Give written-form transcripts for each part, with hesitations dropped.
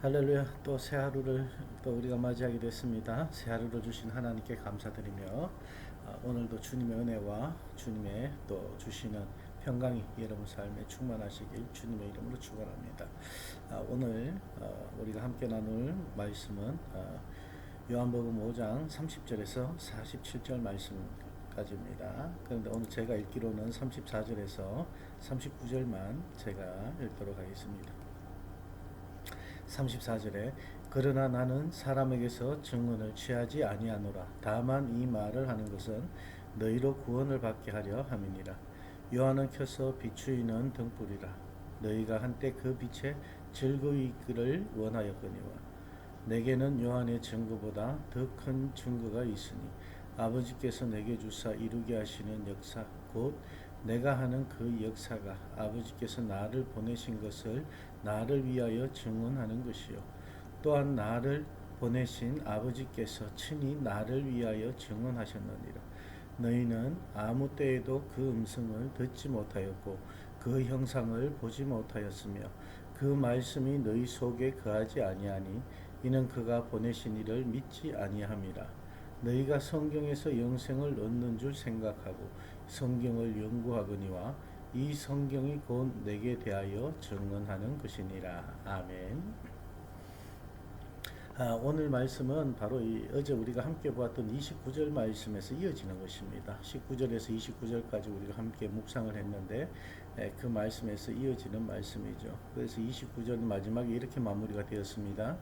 할렐루야. 또 새 하루를 또 우리가 맞이하게 됐습니다. 새 하루를 주신 하나님께 감사드리며 오늘도 주님의 은혜와 주님의 또 주시는 평강이 여러분 삶에 충만하시길 주님의 이름으로 축원합니다. 오늘 우리가 함께 나눌 말씀은 요한복음 5장 30절에서 47절 말씀까지입니다. 그런데 오늘 제가 읽기로는 34절에서 39절만 제가 읽도록 하겠습니다. 34절에 그러나 나는 사람에게서 증언을 취하지 아니하노라. 다만 이 말을 하는 것은 너희로 구원을 받게 하려 함이니라. 요한은 켜서 비추이는 등불이라. 너희가 한때 그 빛에 즐거이 있기를 원하였거니와 내게는 요한의 증거보다 더 큰 증거가 있으니 아버지께서 내게 주사 이루게 하시는 역사 곧 내가 하는 그 역사가 아버지께서 나를 보내신 것을 나를 위하여 증언하는 것이요 또한 나를 보내신 아버지께서 친히 나를 위하여 증언하셨느니라. 너희는 아무 때에도 그 음성을 듣지 못하였고 그 형상을 보지 못하였으며 그 말씀이 너희 속에 거하지 아니하니 이는 그가 보내신 이를 믿지 아니함이라. 너희가 성경에서 영생을 얻는 줄 생각하고 성경을 연구하거니와 이 성경이 곧 내게 대하여 증언하는 것이니라. 아멘. 오늘 말씀은 바로 어제 우리가 함께 보았던 29절 말씀에서 이어지는 것입니다. 19절에서 29절까지 우리가 함께 묵상을 했는데 그 말씀에서 이어지는 말씀이죠. 그래서 29절 마지막에 이렇게 마무리가 되었습니다.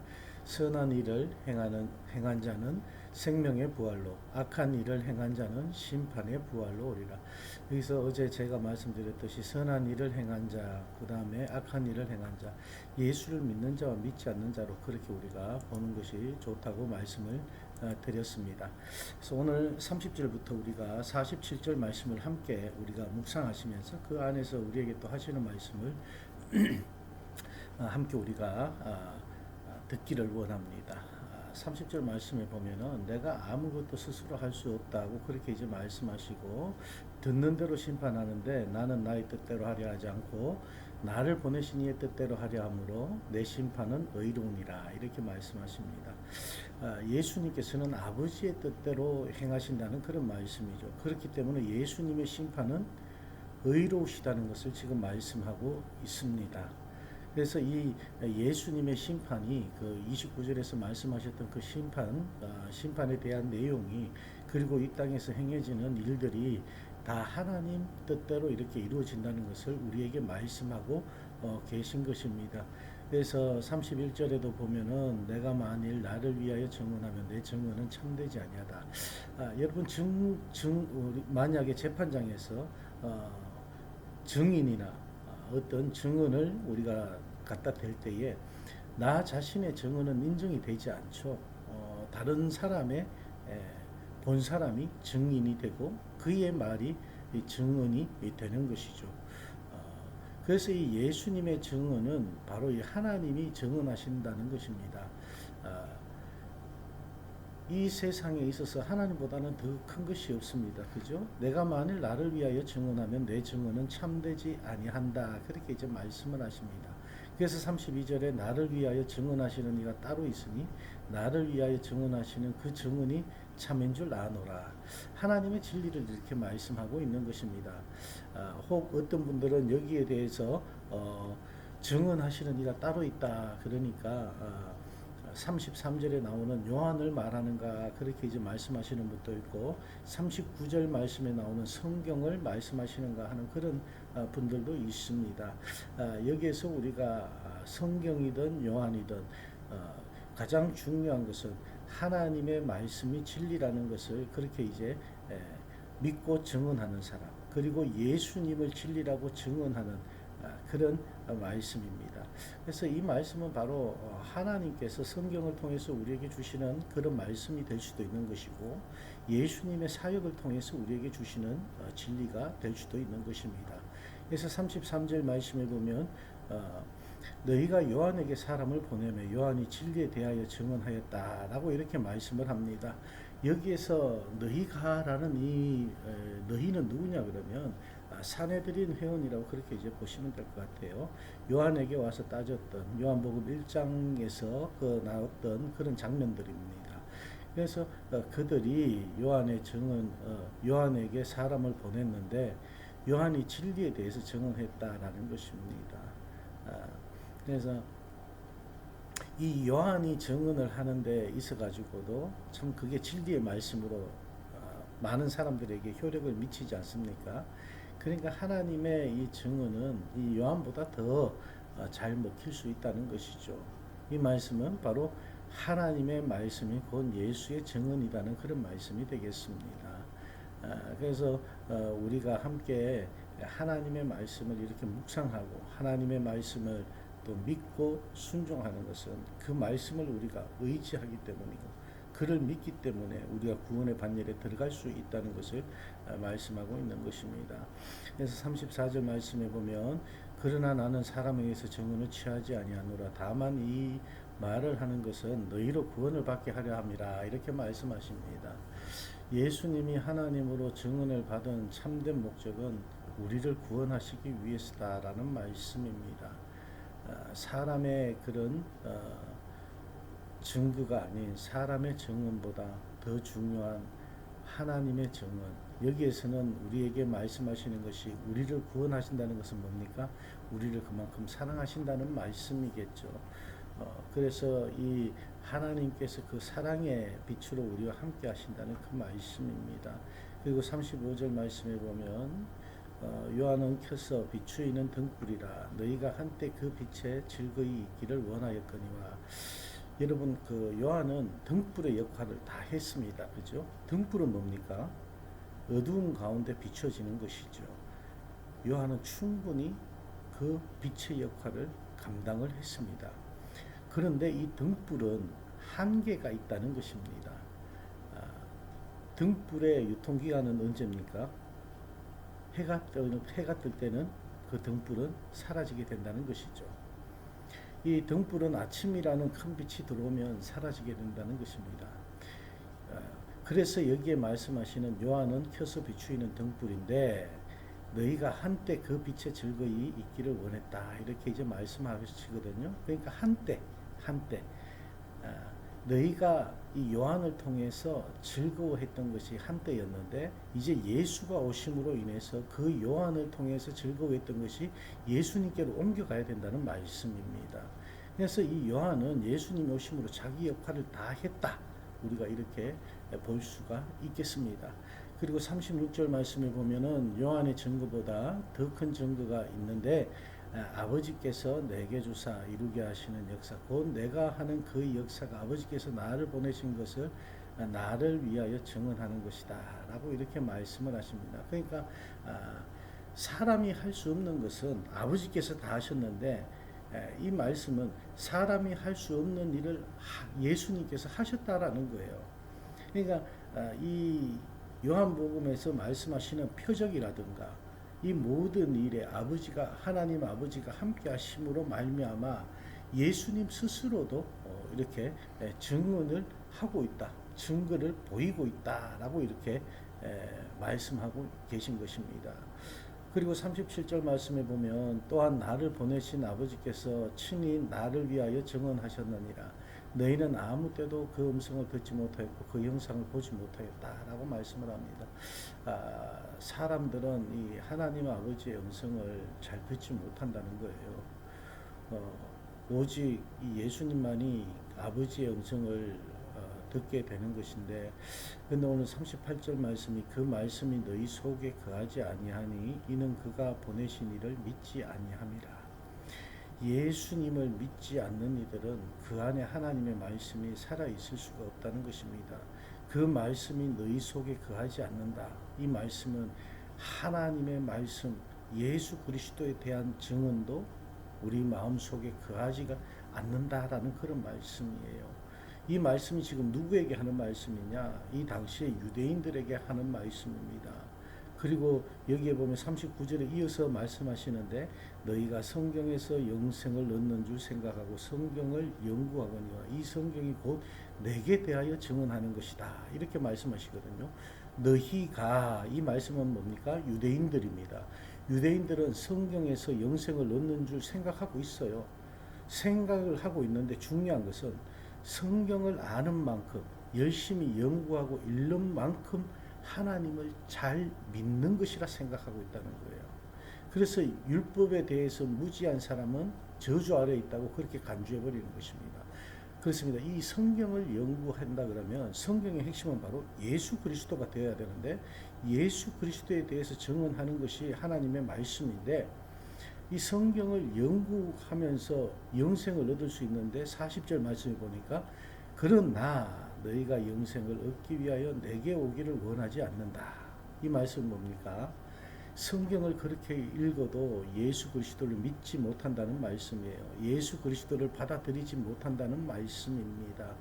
선한 일을 행한 자는 생명의 부활로 악한 일을 행한 자는 심판의 부활로 오리라. 여기서 어제 제가 말씀드렸듯이 선한 일을 행한 자, 그 다음에 악한 일을 행한 자, 예수를 믿는 자와 믿지 않는 자로 그렇게 우리가 보는 것이 좋다고 말씀을 드렸습니다. 그래서 오늘 30절부터 우리가 47절 말씀을 함께 우리가 묵상하시면서 그 안에서 우리에게 또 하시는 말씀을 함께 우리가 듣기를 원합니다. 30절 말씀에 보면은 내가 아무것도 스스로 할 수 없다고 그렇게 이제 말씀하시고 듣는 대로 심판하는데 나는 나의 뜻대로 하려 하지 않고 나를 보내신 이의 뜻대로 하려 함으로 내 심판은 의로우니라 이렇게 말씀하십니다. 예수님께서는 아버지의 뜻대로 행하신다는 그런 말씀이죠. 그렇기 때문에 예수님의 심판은 의로우시다는 것을 지금 말씀하고 있습니다. 그래서 이 예수님의 심판이 그 29절에서 말씀하셨던 그 심판에 대한 내용이 그리고 이 땅에서 행해지는 일들이 다 하나님 뜻대로 이렇게 이루어진다는 것을 우리에게 말씀하고 계신 것입니다. 그래서 31절에도 보면은 내가 만일 나를 위하여 증언하면 내 증언은 참되지 아니하다. 여러분 만약에 재판장에서 증인이나 어떤 증언을 우리가 갖다 댈 때에 나 자신의 증언은 인정이 되지 않죠. 다른 사람의 본 사람이 증인이 되고 그의 말이 증언이 되는 것이죠. 그래서 이 예수님의 증언은 바로 이 하나님이 증언하신다는 것입니다. 이 세상에 있어서 하나님보다는 더 큰 것이 없습니다. 그죠? 내가 만일 나를 위하여 증언하면 내 증언은 참되지 아니한다. 그렇게 이제 말씀을 하십니다. 그래서 32절에 나를 위하여 증언하시는 이가 따로 있으니 나를 위하여 증언하시는 그 증언이 참인 줄 아노라. 하나님의 진리를 이렇게 말씀하고 있는 것입니다. 혹 어떤 분들은 여기에 대해서 증언하시는 이가 따로 있다. 그러니까 33절에 나오는 요한을 말하는가 그렇게 이제 말씀하시는 분도 있고 39절 말씀에 나오는 성경을 말씀하시는가 하는 그런 분들도 있습니다. 여기에서 우리가 성경이든 요한이든 가장 중요한 것은 하나님의 말씀이 진리라는 것을 그렇게 이제 믿고 증언하는 사람 그리고 예수님을 진리라고 증언하는 그런 말씀입니다. 그래서 이 말씀은 바로 하나님께서 성경을 통해서 우리에게 주시는 그런 말씀이 될 수도 있는 것이고 예수님의 사역을 통해서 우리에게 주시는 진리가 될 수도 있는 것입니다. 그래서 33절 말씀에 보면 너희가 요한에게 사람을 보내며 요한이 진리에 대하여 증언하였다라고 이렇게 말씀을 합니다. 여기에서 너희가라는 이 너희는 누구냐 그러면 사내들인 회원이라고 그렇게 이제 보시면 될 것 같아요. 요한에게 와서 따졌던 요한복음 1장에서 그 나왔던 그런 장면들입니다. 그래서 그들이 요한의 증언, 요한에게 사람을 보냈는데 요한이 진리에 대해서 증언했다라는 것입니다. 그래서 이 요한이 증언을 하는데 있어가지고도 참 그게 진리의 말씀으로 많은 사람들에게 효력을 미치지 않습니까? 그러니까 하나님의 이 증언은 이 요한보다 더 잘 먹힐 수 있다는 것이죠. 이 말씀은 바로 하나님의 말씀이 곧 예수의 증언이라는 그런 말씀이 되겠습니다. 그래서 우리가 함께 하나님의 말씀을 이렇게 묵상하고 하나님의 말씀을 또 믿고 순종하는 것은 그 말씀을 우리가 의지하기 때문이고 그를 믿기 때문에 우리가 구원의 반열에 들어갈 수 있다는 것을 말씀하고 있는 것입니다. 그래서 34절 말씀에 보면 그러나 나는 사람에 의해서 증언을 취하지 아니하노라 다만 이 말을 하는 것은 너희로 구원을 받게 하려 함이라 이렇게 말씀하십니다. 예수님이 하나님으로 증언을 받은 참된 목적은 우리를 구원하시기 위해서다라는 말씀입니다. 사람의 그런 증거가 아닌 사람의 증언보다 더 중요한 하나님의 증언, 여기에서는 우리에게 말씀하시는 것이 우리를 구원하신다는 것은 뭡니까? 우리를 그만큼 사랑하신다는 말씀이겠죠. 그래서 이 하나님께서 그 사랑의 빛으로 우리와 함께 하신다는 그 말씀입니다. 그리고 35절 말씀에 보면 요한은 켜서 비추이는 등불이라 너희가 한때 그 빛에 즐거이 있기를 원하였거니와. 여러분 그 요한은 등불의 역할을 다 했습니다. 그죠? 등불은 뭡니까? 어두운 가운데 비춰지는 것이죠. 요한은 충분히 그 빛의 역할을 감당을 했습니다. 그런데 이 등불은 한계가 있다는 것입니다. 등불의 유통기한은 언제입니까? 해가 뜰 때는 그 등불은 사라지게 된다는 것이죠. 이 등불은 아침이라는 큰 빛이 들어오면 사라지게 된다는 것입니다. 그래서 여기에 말씀하시는 요한은 켜서 비추이는 등불인데 너희가 한때 그 빛에 즐거이 있기를 원했다 이렇게 이제 말씀하시거든요. 그러니까 한때 너희가 이 요한을 통해서 즐거워했던 것이 한때였는데 이제 예수가 오심으로 인해서 그 요한을 통해서 즐거워했던 것이 예수님께로 옮겨가야 된다는 말씀입니다. 그래서 이 요한은 예수님 오심으로 자기 역할을 다 했다. 우리가 이렇게 볼 수가 있겠습니다. 그리고 36절 말씀에 보면은 요한의 증거보다 더 큰 증거가 있는데 아버지께서 내게 주사 이루게 하시는 역사 곧 내가 하는 그 역사가 아버지께서 나를 보내신 것을 나를 위하여 증언하는 것이다 라고 이렇게 말씀을 하십니다. 그러니까 사람이 할 수 없는 것은 아버지께서 다 하셨는데 이 말씀은 사람이 할 수 없는 일을 예수님께서 하셨다라는 거예요. 그러니까 이 요한복음에서 말씀하시는 표적이라든가 이 모든 일에 하나님 아버지가 함께 하심으로 말미암아 예수님 스스로도 이렇게 증언을 하고 있다, 증거를 보이고 있다라고 이렇게 말씀하고 계신 것입니다. 그리고 37절 말씀에 보면 또한 나를 보내신 아버지께서 친히 나를 위하여 증언하셨느니라 너희는 아무 때도 그 음성을 듣지 못하였고 그 영상을 보지 못하였다라고 말씀을 합니다. 사람들은 이 하나님 아버지의 음성을 잘 듣지 못한다는 거예요. 오직 이 예수님만이 아버지의 음성을 듣게 되는 것인데 근데 오늘 38절 말씀이 그 말씀이 너희 속에 거하지 아니하니 이는 그가 보내신 이를 믿지 아니함이라. 예수님을 믿지 않는 이들은 그 안에 하나님의 말씀이 살아있을 수가 없다는 것입니다. 그 말씀이 너희 속에 거하지 않는다. 이 말씀은 하나님의 말씀 예수 그리스도에 대한 증언도 우리 마음속에 거하지가 않는다라는 그런 말씀이에요. 이 말씀이 지금 누구에게 하는 말씀이냐? 이 당시에 유대인들에게 하는 말씀입니다. 그리고 여기에 보면 39절에 이어서 말씀하시는데 너희가 성경에서 영생을 얻는 줄 생각하고 성경을 연구하거니와 이 성경이 곧 내게 대하여 증언하는 것이다. 이렇게 말씀하시거든요. 너희가, 이 말씀은 뭡니까? 유대인들입니다. 유대인들은 성경에서 영생을 얻는 줄 생각하고 있어요. 생각을 하고 있는데 중요한 것은 성경을 아는 만큼 열심히 연구하고 읽는 만큼 하나님을 잘 믿는 것이라 생각하고 있다는 거예요. 그래서 율법에 대해서 무지한 사람은 저주 아래에 있다고 그렇게 간주해 버리는 것입니다. 그렇습니다. 이 성경을 연구한다 그러면 성경의 핵심은 바로 예수 그리스도가 되어야 되는데, 예수 그리스도에 대해서 증언하는 것이 하나님의 말씀인데, 이 성경을 연구하면서 영생을 얻을 수 있는데 40절 말씀에 보니까 그러나 너희가 영생을 얻기 위하여 내게 오기를 원하지 않는다. 이 말씀은 뭡니까? 성경을 그렇게 읽어도 예수 그리스도를 믿지 못한다는 말씀이에요. 예수 그리스도를 받아들이지 못한다는 말씀입니다.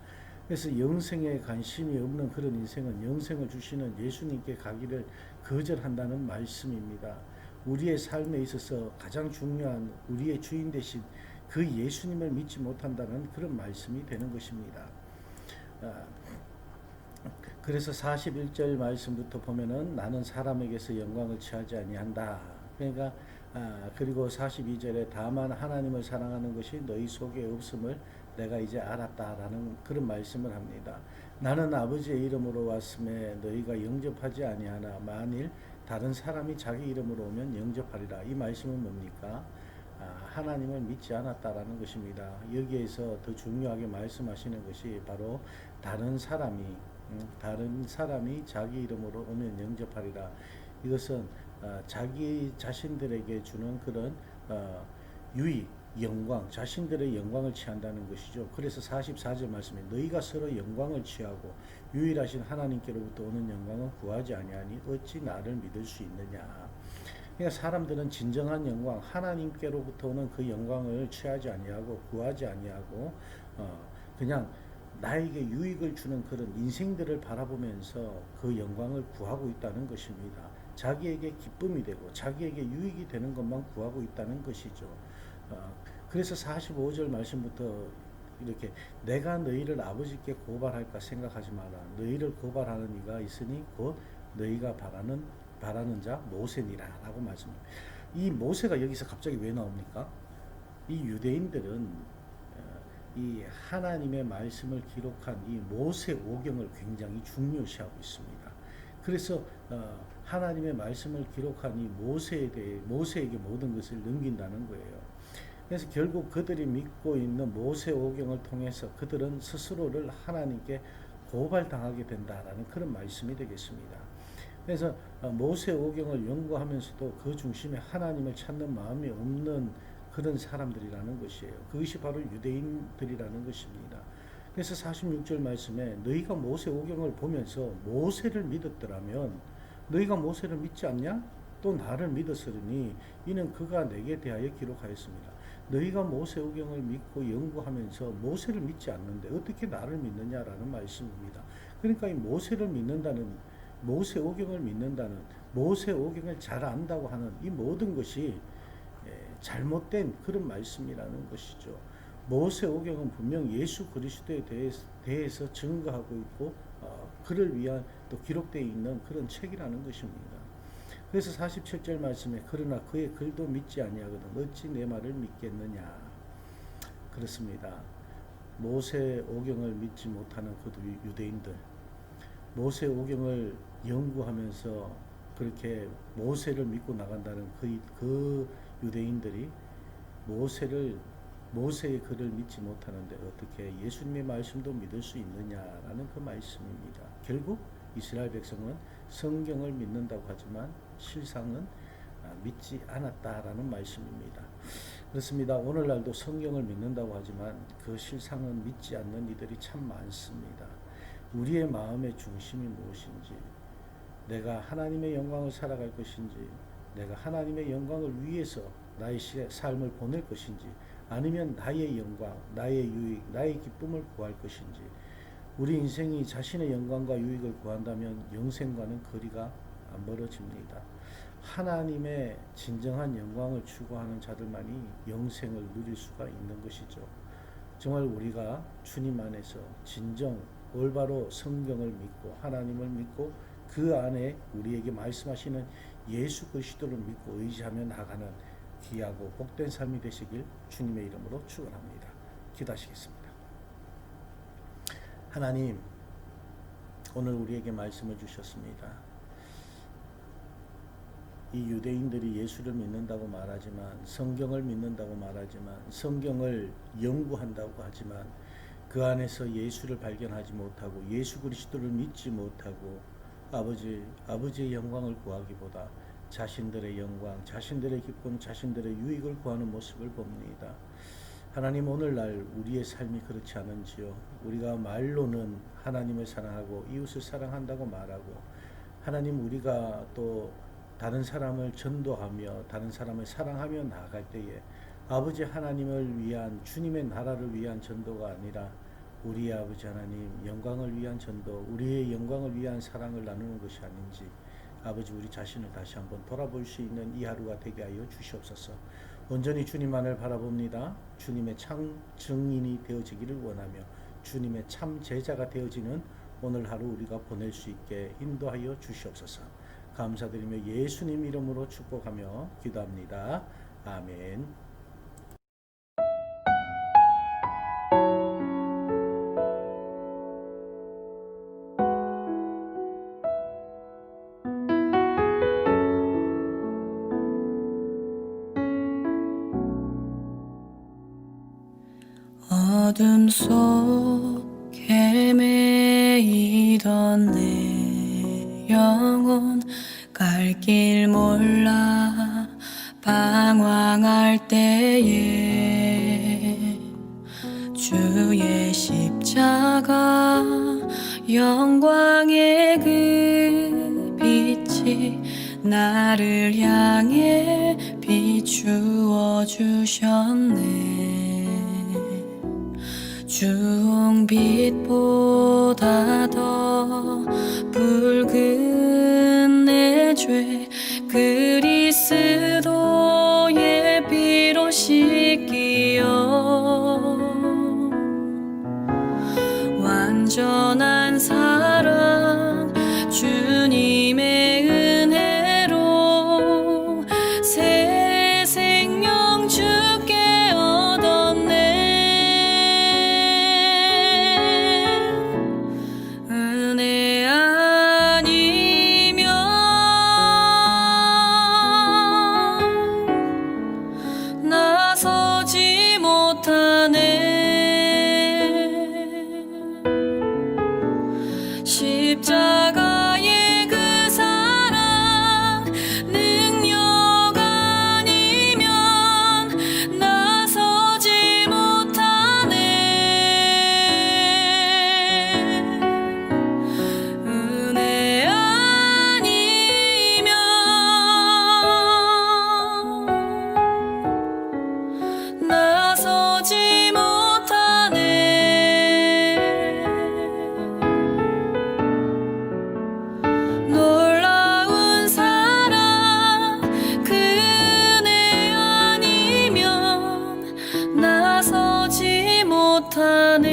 그래서 영생에 관심이 없는 그런 인생은 영생을 주시는 예수님께 가기를 거절한다는 말씀입니다. 우리의 삶에 있어서 가장 중요한 우리의 주인 되신 그 예수님을 믿지 못한다는 그런 말씀이 되는 것입니다. 그래서 41절 말씀부터 보면은 나는 사람에게서 영광을 취하지 아니한다. 그러니까 그리고 42절에 다만 하나님을 사랑하는 것이 너희 속에 없음을 내가 이제 알았다라는 그런 말씀을 합니다. 나는 아버지의 이름으로 왔음에 너희가 영접하지 아니하나 만일 다른 사람이 자기 이름으로 오면 영접하리라. 이 말씀은 뭡니까? 하나님을 믿지 않았다라는 것입니다. 여기에서 더 중요하게 말씀하시는 것이 바로 다른 사람이 자기 이름으로 오면 영접하리라. 이것은 자기 자신들에게 주는 그런 유익, 영광, 자신들의 영광을 취한다는 것이죠. 그래서 44절 말씀에 너희가 서로 영광을 취하고 유일하신 하나님께로부터 오는 영광은 구하지 아니하니 어찌 나를 믿을 수 있느냐. 그러니까 사람들은 진정한 영광, 하나님께로부터 오는 그 영광을 취하지 아니하고 구하지 아니하고 그냥 나에게 유익을 주는 그런 인생들을 바라보면서 그 영광을 구하고 있다는 것입니다. 자기에게 기쁨이 되고 자기에게 유익이 되는 것만 구하고 있다는 것이죠. 그래서 45절 말씀부터 이렇게 내가 너희를 아버지께 고발할까 생각하지 마라. 너희를 고발하는 이가 있으니 곧 너희가 바라는 자 모세니라라고 말씀합니다. 이 모세가 여기서 갑자기 왜 나옵니까? 이 유대인들은 이 하나님의 말씀을 기록한 이 모세 오경을 굉장히 중요시하고 있습니다. 그래서 하나님의 말씀을 기록한 이 모세에게 모든 것을 넘긴다는 거예요. 그래서 결국 그들이 믿고 있는 모세 오경을 통해서 그들은 스스로를 하나님께 고발당하게 된다라는 그런 말씀이 되겠습니다. 그래서 모세 오경을 연구하면서도 그 중심에 하나님을 찾는 마음이 없는 그런 사람들이라는 것이에요. 그것이 바로 유대인들이라는 것입니다. 그래서 46절 말씀에 너희가 모세 오경을 보면서 모세를 믿었더라면 너희가 모세를 믿지 않냐? 또 나를 믿었으니 이는 그가 내게 대하여 기록하였습니다. 너희가 모세 오경을 믿고 연구하면서 모세를 믿지 않는데 어떻게 나를 믿느냐라는 말씀입니다. 그러니까 이 모세를 믿는다는, 모세 오경을 믿는다는, 모세 오경을 잘 안다고 하는 이 모든 것이 잘못된 그런 말씀이라는 것이죠. 모세 오경은 분명 예수 그리스도에 대해서 증거하고 있고 그를 위한 또 기록되어 있는 그런 책이라는 것입니다. 그래서 47절 말씀에 그러나 그의 글도 믿지 아니하거든 어찌 내 말을 믿겠느냐. 그렇습니다. 모세 오경을 믿지 못하는 그 유대인들, 모세 오경을 연구하면서 그렇게 모세를 믿고 나간다는 그 유대인들이 모세의 글을 믿지 못하는데 어떻게 예수님의 말씀도 믿을 수 있느냐라는 그 말씀입니다. 결국 이스라엘 백성은 성경을 믿는다고 하지만 실상은 믿지 않았다라는 말씀입니다. 그렇습니다. 오늘날도 성경을 믿는다고 하지만 그 실상은 믿지 않는 이들이 참 많습니다. 우리의 마음의 중심이 무엇인지, 내가 하나님의 영광을 살아갈 것인지, 내가 하나님의 영광을 위해서 나의 삶을 보낼 것인지, 아니면 나의 영광, 나의 유익, 나의 기쁨을 구할 것인지. 우리 인생이 자신의 영광과 유익을 구한다면 영생과는 거리가 멀어집니다. 하나님의 진정한 영광을 추구하는 자들만이 영생을 누릴 수가 있는 것이죠. 정말 우리가 주님 안에서 진정 올바로 성경을 믿고 하나님을 믿고 그 안에 우리에게 말씀하시는 예수 그리스도를 믿고 의지하며 나가는 귀하고 복된 삶이 되시길 주님의 이름으로 축원합니다. 기도하시겠습니다. 하나님, 오늘 우리에게 말씀을 주셨습니다. 이 유대인들이 예수를 믿는다고 말하지만, 성경을 믿는다고 말하지만, 성경을 연구한다고 하지만 그 안에서 예수를 발견하지 못하고 예수 그리스도를 믿지 못하고 아버지의 영광을 구하기보다 자신들의 영광, 자신들의 기쁨, 자신들의 유익을 구하는 모습을 봅니다. 하나님, 오늘날 우리의 삶이 그렇지 않은지요. 우리가 말로는 하나님을 사랑하고 이웃을 사랑한다고 말하고, 하나님, 우리가 또 다른 사람을 전도하며 다른 사람을 사랑하며 나아갈 때에 아버지 하나님을 위한, 주님의 나라를 위한 전도가 아니라 우리의 아버지 하나님 영광을 위한 전도, 우리의 영광을 위한 사랑을 나누는 것이 아닌지 아버지, 우리 자신을 다시 한번 돌아볼 수 있는 이 하루가 되게 하여 주시옵소서. 온전히 주님만을 바라봅니다. 주님의 참 증인이 되어지기를 원하며 주님의 참 제자가 되어지는 오늘 하루 우리가 보낼 수 있게 인도하여 주시옵소서. 감사드리며 예수님 이름으로 축복하며 기도합니다. 아멘. 어둠 속 헤매이던 내 영혼 갈 길 몰라 방황할 때에 주의 십자가 영광의 그 빛이 나를 향해 비추어 주셨네. 주홍빛보다 더 붉은 내 죄 그리스도의 피로 씻기어 완전한 사랑 주님의 은혜로 새 생명 주께 얻었네. 은혜 아니면 나서지 못하네. 십자가의 그 사랑 능력 아니면 나서지 못하네. 은혜 아니면 나서지 못하네. 놀라운 사랑 그 은혜 아니면 나서지 못하네.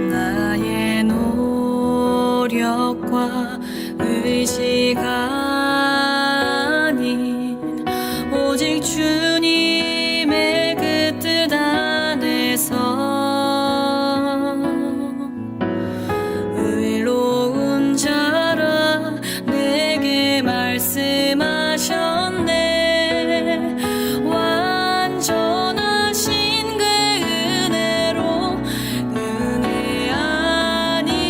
나의 노력과 의지가 아닌 오직 주님의 그 뜻 안에서 의로운 자라 내게 말씀하셨네. 완전하신 그 은혜로 은혜 아니면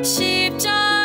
십자가